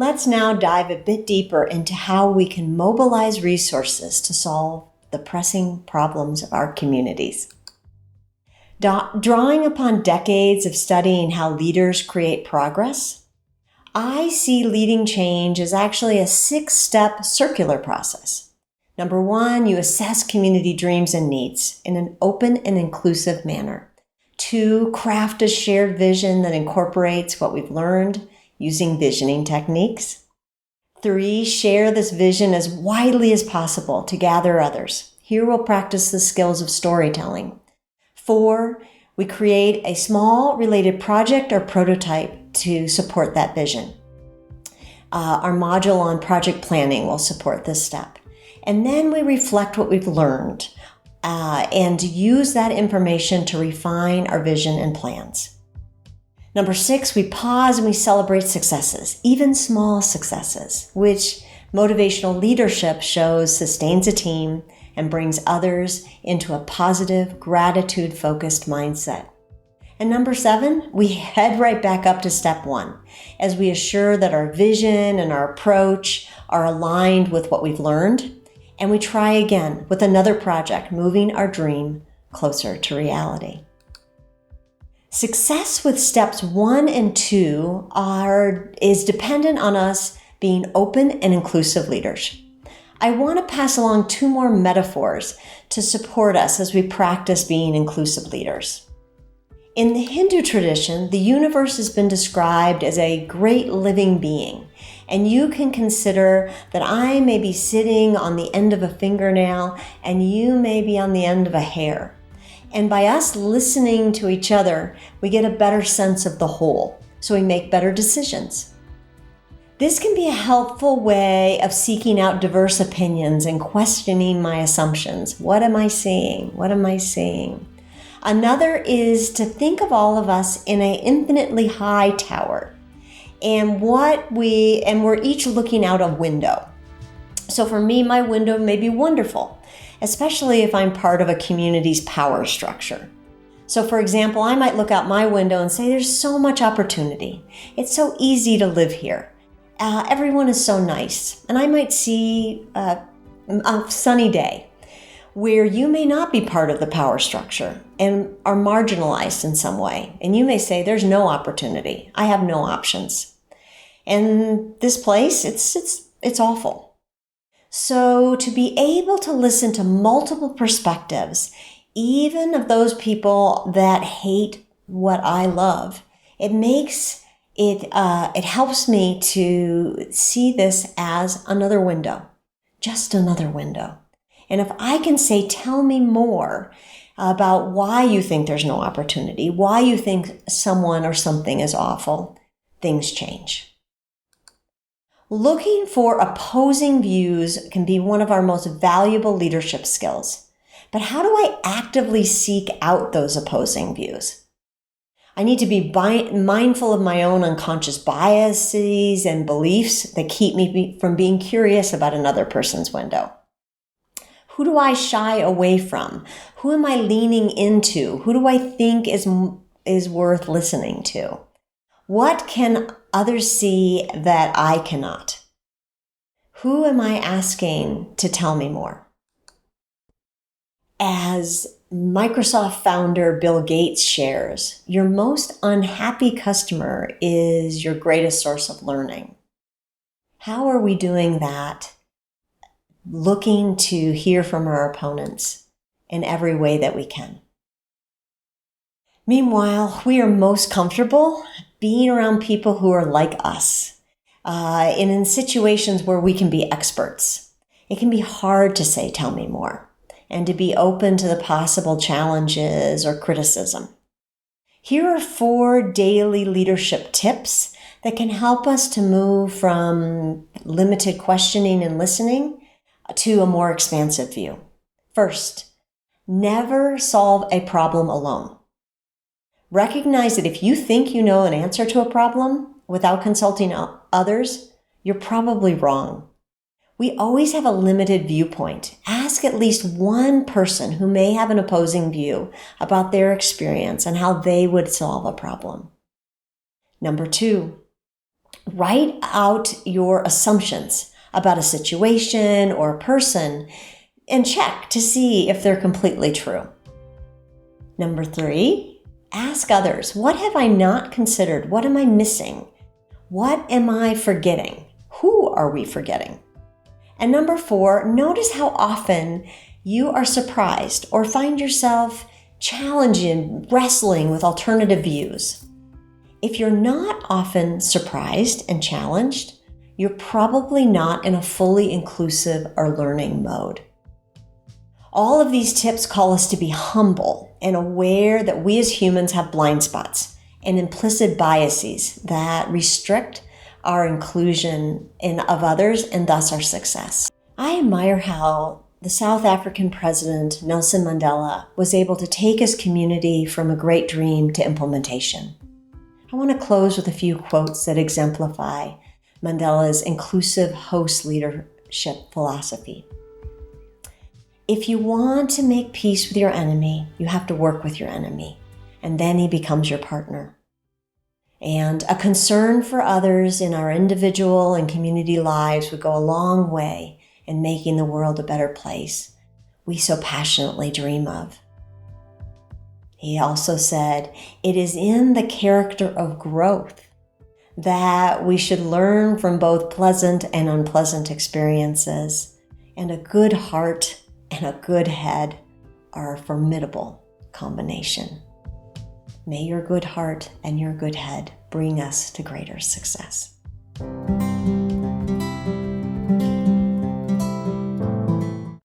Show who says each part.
Speaker 1: Let's now dive a bit deeper into how we can mobilize resources to solve the pressing problems of our communities. Drawing upon decades of studying how leaders create progress, I see leading change as actually a 6-step circular process. Number 1, you assess community dreams and needs in an open and inclusive manner. 2, craft a shared vision that incorporates what we've learned using visioning techniques. 3, share this vision as widely as possible to gather others. Here we'll practice the skills of storytelling. 4, we create a small related project or prototype to support that vision. Our module on project planning will support this step. And then we reflect what we've learned and use that information to refine our vision and plans. Number 6, we pause and we celebrate successes, even small successes, which motivational leadership shows sustains a team and brings others into a positive, gratitude-focused mindset. And number 7, we head right back up to step 1 as we assure that our vision and our approach are aligned with what we've learned, and we try again with another project, moving our dream closer to reality. Success with steps 1 and 2 is dependent on us being open and inclusive leaders. I want to pass along 2 more metaphors to support us as we practice being inclusive leaders. In the Hindu tradition, the universe has been described as a great living being, and you can consider that I may be sitting on the end of a fingernail and you may be on the end of a hair. And by us listening to each other, we get a better sense of the whole, so we make better decisions. This can be a helpful way of seeking out diverse opinions and questioning my assumptions. What am I seeing? What am I seeing? Another is to think of all of us in an infinitely high tower, and we're each looking out a window. So for me, my window may be wonderful, especially if I'm part of a community's power structure. So for example, I might look out my window and say, there's so much opportunity. It's so easy to live here. Everyone is so nice. And I might see a sunny day where you may not be part of the power structure and are marginalized in some way. And you may say, there's no opportunity. I have no options. And this place, it's awful. So to be able to listen to multiple perspectives, even of those people that hate what I love, it helps me to see this as another window, just another window. And if I can say, tell me more about why you think there's no opportunity, why you think someone or something is awful, things change. Looking for opposing views can be one of our most valuable leadership skills. But how do I actively seek out those opposing views? I need to be mindful of my own unconscious biases and beliefs that keep me from being curious about another person's window. Who do I shy away from? Who am I leaning into? Who do I think is worth listening to? What can others see that I cannot? Who am I asking to tell me more? As Microsoft founder Bill Gates shares, your most unhappy customer is your greatest source of learning. How are we doing that? Looking to hear from our opponents in every way that we can. Meanwhile, we are most comfortable being around people who are like us, and in situations where we can be experts. It can be hard to say, tell me more, and to be open to the possible challenges or criticism. Here are 4 daily leadership tips that can help us to move from limited questioning and listening to a more expansive view. First, never solve a problem alone. Recognize that if you think you know an answer to a problem without consulting others, you're probably wrong. We always have a limited viewpoint. Ask at least one person who may have an opposing view about their experience and how they would solve a problem. Number 2, Write out your assumptions about a situation or a person and check to see if they're completely true. Number 3, ask others, what have I not considered? What am I missing? What am I forgetting? Who are we forgetting? And number 4, notice how often you are surprised or find yourself challenging, wrestling with alternative views. If you're not often surprised and challenged, you're probably not in a fully inclusive or learning mode. All of these tips call us to be humble and aware that we as humans have blind spots and implicit biases that restrict our inclusion of others and thus our success. I admire how the South African president, Nelson Mandela, was able to take his community from a great dream to implementation. I want to close with a few quotes that exemplify Mandela's inclusive host leadership philosophy. If you want to make peace with your enemy, you have to work with your enemy, and then he becomes your partner. And a concern for others in our individual and community lives would go a long way in making the world a better place we so passionately dream of. He also said, it is in the character of growth that we should learn from both pleasant and unpleasant experiences, and a good heart and a good head are a formidable combination. May your good heart and your good head bring us to greater success.